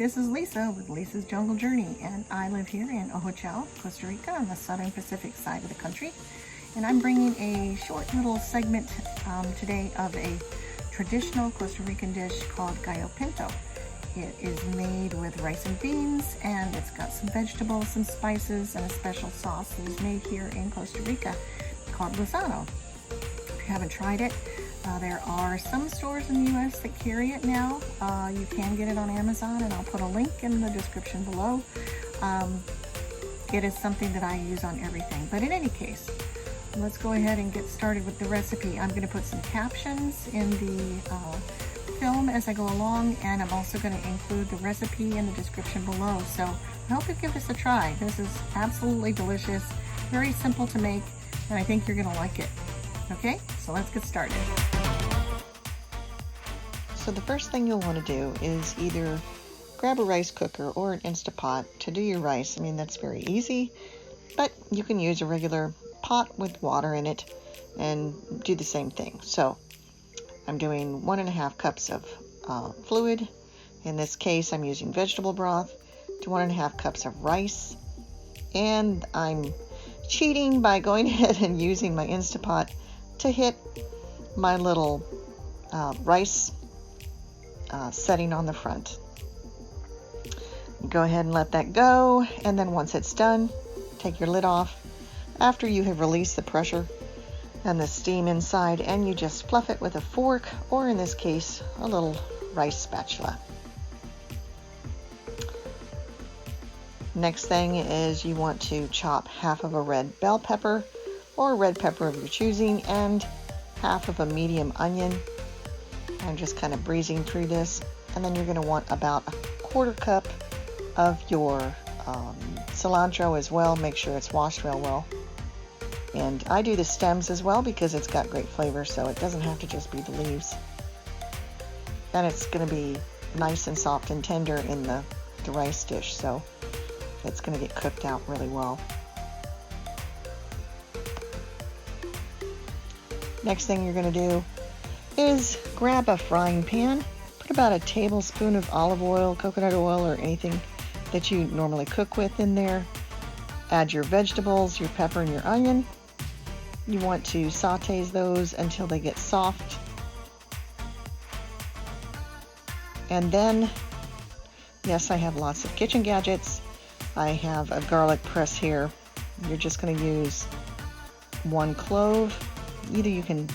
this is Lisa with Lisa's Jungle Journey, and I live here in Ojochal, Costa Rica, on the southern Pacific side of the country. And I'm bringing a short little segment today of a traditional Costa Rican dish called Gallo Pinto. It is made with rice and beans, and it's got some vegetables, some spices, and a special sauce that is made here in Costa Rica called Lizano. If you haven't tried it, there are some stores in the U.S. that carry it now. You can get it on Amazon, and I'll put a link in the description below. It is something that I use on everything. But in any case, let's go ahead and get started with the recipe. I'm going to put some captions in the film as I go along, and I'm also going to include the recipe in the description below. So I hope you give this a try. This is absolutely delicious, very simple to make, and I think you're going to like it. Okay, so let's get started. So the first thing you'll want to do is either grab a rice cooker or an Instapot to do your rice. I mean, that's very easy, but you can use a regular pot with water in it and do the same thing. So I'm doing 1.5 cups of fluid. In this case, I'm using vegetable broth to 1.5 cups of rice, and I'm cheating by going ahead and using my Instapot to hit my little rice setting on the front. Go ahead and let that go, and then once it's done, take your lid off after you have released the pressure and the steam inside, and you just fluff it with a fork, or in this case, a little rice spatula. Next thing is you want to chop half of a red bell pepper or red pepper of your choosing, and half of a medium onion. I'm just kind of breezing through this. And then you're going to want about a 1/4 cup of your cilantro as well. Make sure it's washed real well. And I do the stems as well because it's got great flavor, so it doesn't have to just be the leaves. And it's going to be nice and soft and tender in the rice dish, so it's going to get cooked out really well. Next thing you're going to do is grab a frying pan, put about a tablespoon of olive oil, coconut oil, or anything that you normally cook with in there. Add your vegetables, your pepper, and your onion. You want to saute those until they get soft. And then, yes, I have lots of kitchen gadgets. I have a garlic press here. You're just going to use 1 clove. Either you can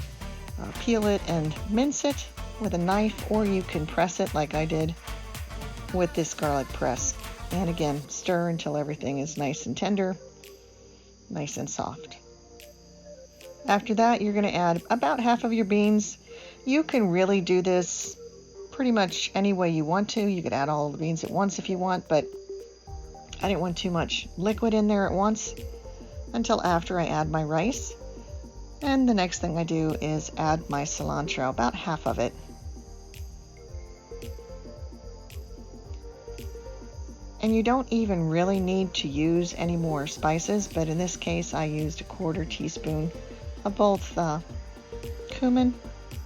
peel it and mince it with a knife, or you can press it like I did with this garlic press. And again, stir until everything is nice and tender, nice and soft. After that, you're going to add about half of your beans. You can really do this pretty much any way you want to. You could add all the beans at once if you want, but I didn't want too much liquid in there at once until after I add my rice. And the next thing I do is add my cilantro, about half of it. And you don't even really need to use any more spices, but in this case I used a 1/4 teaspoon of both cumin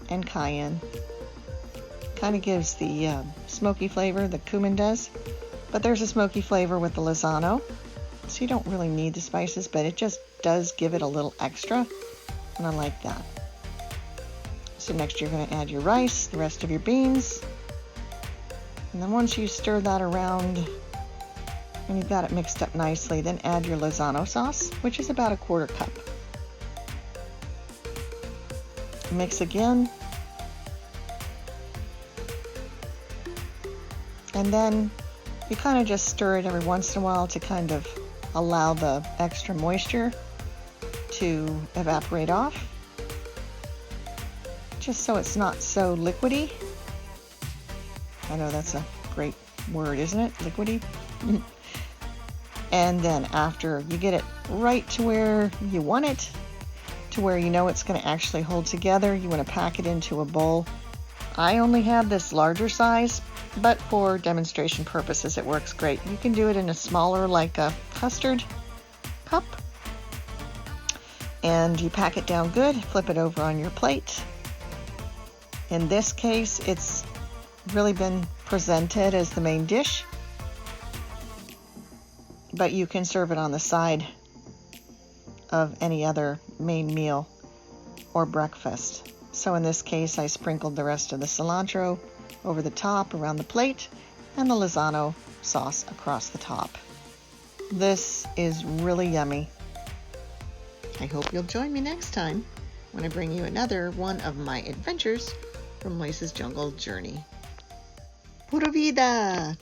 and cayenne. Kind of gives the smoky flavor, the cumin does, but there's a smoky flavor with the Lizano, so you don't really need the spices, but it just does give it a little extra. And I like that. So next you're going to add your rice, the rest of your beans, and then once you stir that around and you've got it mixed up nicely, then add your Lizano sauce, which is about a 1/4 cup. Mix again, and then you kind of just stir it every once in a while to kind of allow the extra moisture to evaporate off, just so it's not so liquidy. I know that's a great word, isn't it? Liquidy. And then after you get it right to where you want it, to where you know it's going to actually hold together, you want to pack it into a bowl. I only have this larger size, but for demonstration purposes it works great. You can do it in a smaller, like a custard cup, and you pack it down good, flip it over on your plate. In this case, it's really been presented as the main dish, but you can serve it on the side of any other main meal or breakfast. So in this case, I sprinkled the rest of the cilantro over the top around the plate and the Lizano sauce across the top. This is really yummy. I hope you'll join me next time when I bring you another one of my adventures from Lisa's Jungle Journey. Pura vida!